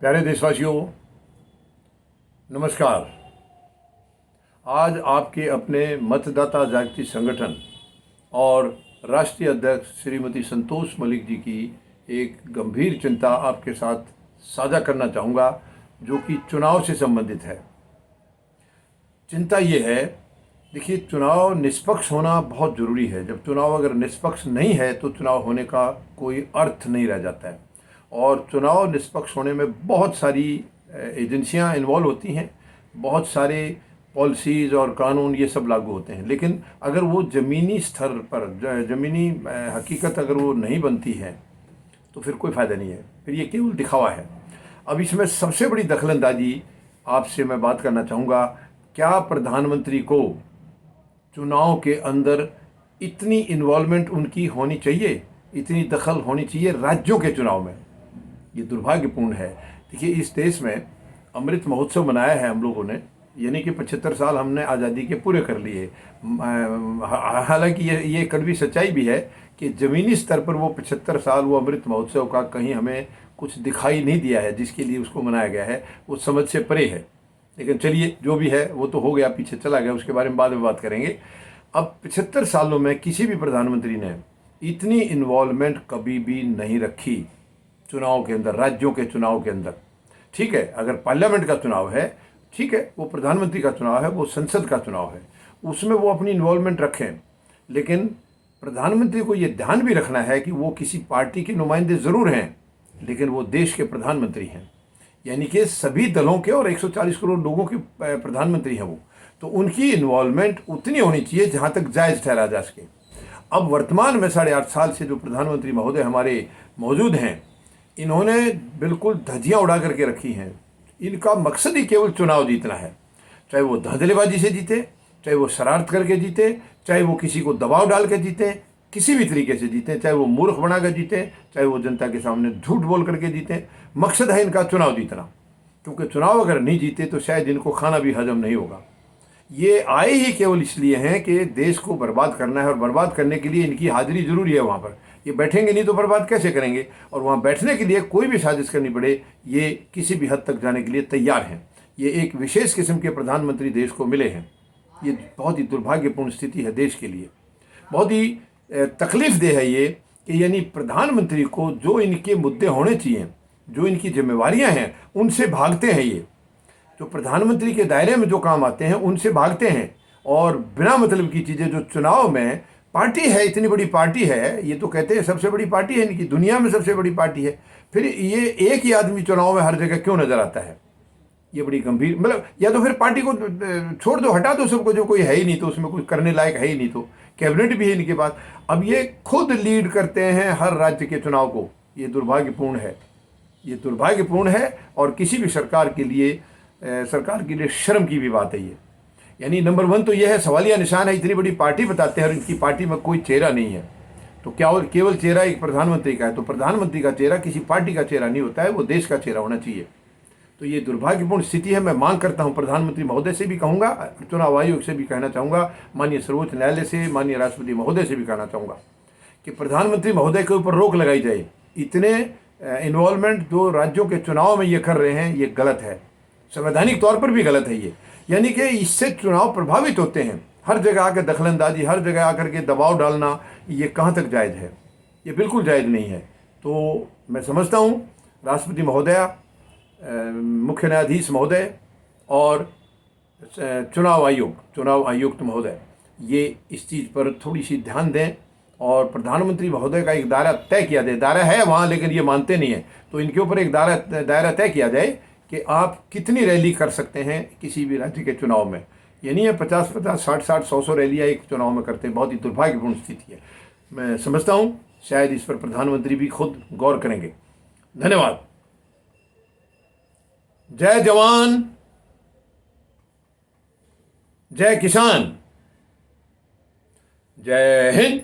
प्यारे देशवासियों, नमस्कार। आज आपके अपने मतदाता जागृति संगठन और राष्ट्रीय अध्यक्ष श्रीमती संतोष मलिक जी की एक गंभीर चिंता आपके साथ साझा करना चाहूँगा, जो कि चुनाव से संबंधित है। चिंता ये है, देखिए, चुनाव निष्पक्ष होना बहुत ज़रूरी है। जब चुनाव अगर निष्पक्ष नहीं है तो चुनाव होने का कोई अर्थ नहीं रह जाता है। और चुनाव निष्पक्ष होने में बहुत सारी एजेंसियां इन्वॉल्व होती हैं, बहुत सारे पॉलिसीज़ और कानून ये सब लागू होते हैं। लेकिन अगर वो ज़मीनी स्तर पर ज़मीनी हकीकत अगर वो नहीं बनती है तो फिर कोई फ़ायदा नहीं है, फिर ये केवल दिखावा है। अब इसमें सबसे बड़ी दखलंदाजी आपसे मैं बात करना चाहूँगा, क्या प्रधानमंत्री को चुनाव के अंदर इतनी इन्वॉल्वमेंट उनकी होनी चाहिए, इतनी दखल होनी चाहिए राज्यों के चुनाव में? ये दुर्भाग्यपूर्ण है। देखिए, इस देश में अमृत महोत्सव मनाया है हम लोगों ने, यानी कि 75 साल हमने आज़ादी के पूरे कर लिए। हालांकि ये कड़वी सच्चाई भी है कि ज़मीनी स्तर पर वो 75 साल वो अमृत महोत्सव का कहीं हमें कुछ दिखाई नहीं दिया है जिसके लिए उसको मनाया गया है। वो समझ से परे है। लेकिन चलिए, जो भी है वो तो हो गया, पीछे चला गया, उसके बारे में बाद में बात करेंगे। अब 75 सालों में किसी भी प्रधानमंत्री ने इतनी इन्वॉल्वमेंट कभी भी नहीं रखी चुनाव के अंदर, राज्यों के चुनाव के अंदर। ठीक है, अगर पार्लियामेंट का चुनाव है, ठीक है, वो प्रधानमंत्री का चुनाव है, वो संसद का चुनाव है, उसमें वो अपनी इन्वॉल्वमेंट रखें। लेकिन प्रधानमंत्री को ये ध्यान भी रखना है कि वो किसी पार्टी के नुमाइंदे ज़रूर हैं, लेकिन वो देश के प्रधानमंत्री हैं, यानी कि सभी दलों के और 140 करोड़ लोगों के प्रधानमंत्री हैं वो। तो उनकी इन्वॉल्वमेंट उतनी होनी चाहिए जहाँ तक जायज़ ठहरा जा सके। अब वर्तमान में 8.5 साल से जो प्रधानमंत्री महोदय हमारे मौजूद हैं, इन्होंने बिल्कुल धज्जियाँ उड़ा करके रखी हैं। इनका मकसद ही केवल चुनाव जीतना है, चाहे वो धांधलेबाजी से जीते, चाहे वो शरारत करके जीते, चाहे वो किसी को दबाव डाल के जीते, किसी भी तरीके से जीते, चाहे वो मूर्ख बना कर जीते, चाहे वो जनता के सामने झूठ बोल करके जीते। मकसद है इनका चुनाव जीतना, क्योंकि चुनाव अगर नहीं जीते तो शायद इनको खाना भी हजम नहीं होगा। ये आए ही केवल इसलिए हैं कि देश को बर्बाद करना है, और बर्बाद करने के लिए इनकी हाजिरी जरूरी है वहाँ पर। ये बैठेंगे नहीं तो बर्बाद कैसे करेंगे? और वहाँ बैठने के लिए कोई भी साजिश करनी पड़े, ये किसी भी हद तक जाने के लिए तैयार हैं। ये एक विशेष किस्म के प्रधानमंत्री देश को मिले हैं। ये बहुत ही दुर्भाग्यपूर्ण स्थिति है देश के लिए, बहुत ही तकलीफ दे है ये कि यानी प्रधानमंत्री को जो इनके मुद्दे होने चाहिए, जो इनकी जिम्मेवारियां हैं, उनसे भागते हैं। ये जो प्रधानमंत्री के दायरे में जो काम आते हैं उनसे भागते हैं, और बिना मतलब की चीज़ें जो चुनाव में पार्टी है, इतनी बड़ी पार्टी है, ये तो कहते हैं सबसे बड़ी पार्टी है इनकी, दुनिया में सबसे बड़ी पार्टी है, फिर ये एक ही आदमी चुनाव में हर जगह क्यों नजर आता है? ये बड़ी गंभीर, मतलब या तो फिर पार्टी को छोड़ दो, हटा दो सबको, जो कोई है ही नहीं तो उसमें कुछ करने लायक है ही नहीं, तो कैबिनेट भी है इनके पास। अब ये खुद लीड करते हैं हर राज्य के चुनाव को। ये दुर्भाग्यपूर्ण है, ये दुर्भाग्यपूर्ण है, और किसी भी सरकार के लिए शर्म की भी बात है ये। यानी नंबर 1 तो यह है, सवालिया निशान है, इतनी बड़ी पार्टी बताते हैं और इनकी पार्टी में कोई चेहरा नहीं है। तो क्या और केवल चेहरा एक प्रधानमंत्री का है? तो प्रधानमंत्री का चेहरा किसी पार्टी का चेहरा नहीं होता है, वो देश का चेहरा होना चाहिए। तो ये दुर्भाग्यपूर्ण स्थिति है। मैं मांग करता हूँ, प्रधानमंत्री महोदय से भी कहूँगा, चुनाव आयोग से भी कहना चाहूँगा, माननीय सर्वोच्च न्यायालय से, माननीय राष्ट्रपति महोदय से भी कहना चाहूँगा कि प्रधानमंत्री महोदय के ऊपर रोक लगाई जाए। इतने इन्वॉल्वमेंट जो राज्यों के चुनाव में ये कर रहे हैं, ये गलत है, संवैधानिक तौर पर भी गलत है ये। यानी कि इससे चुनाव प्रभावित होते हैं। हर जगह आकर दखलंदाजी, हर जगह आकर के दबाव डालना, ये कहाँ तक जायज़ है? ये बिल्कुल जायज़ नहीं है। तो मैं समझता हूँ राष्ट्रपति महोदया, मुख्य न्यायाधीश महोदय और चुनाव आयुक्त महोदय, ये इस चीज़ पर थोड़ी सी ध्यान दें और प्रधानमंत्री महोदय का एक दायरा तय किया जाए। दायरा है वहाँ, लेकिन ये मानते नहीं हैं, तो इनके ऊपर एक दायरा तय किया जाए कि आप कितनी रैली कर सकते हैं किसी भी राज्य के चुनाव में। ये नहीं है 50-50, 60-60, 100-100 रैलियाँ एक चुनाव में करते हैं। बहुत ही दुर्भाग्यपूर्ण स्थिति है। मैं समझता हूँ शायद इस पर प्रधानमंत्री भी खुद गौर करेंगे। धन्यवाद। जय जवान, जय किसान, जय हिंद।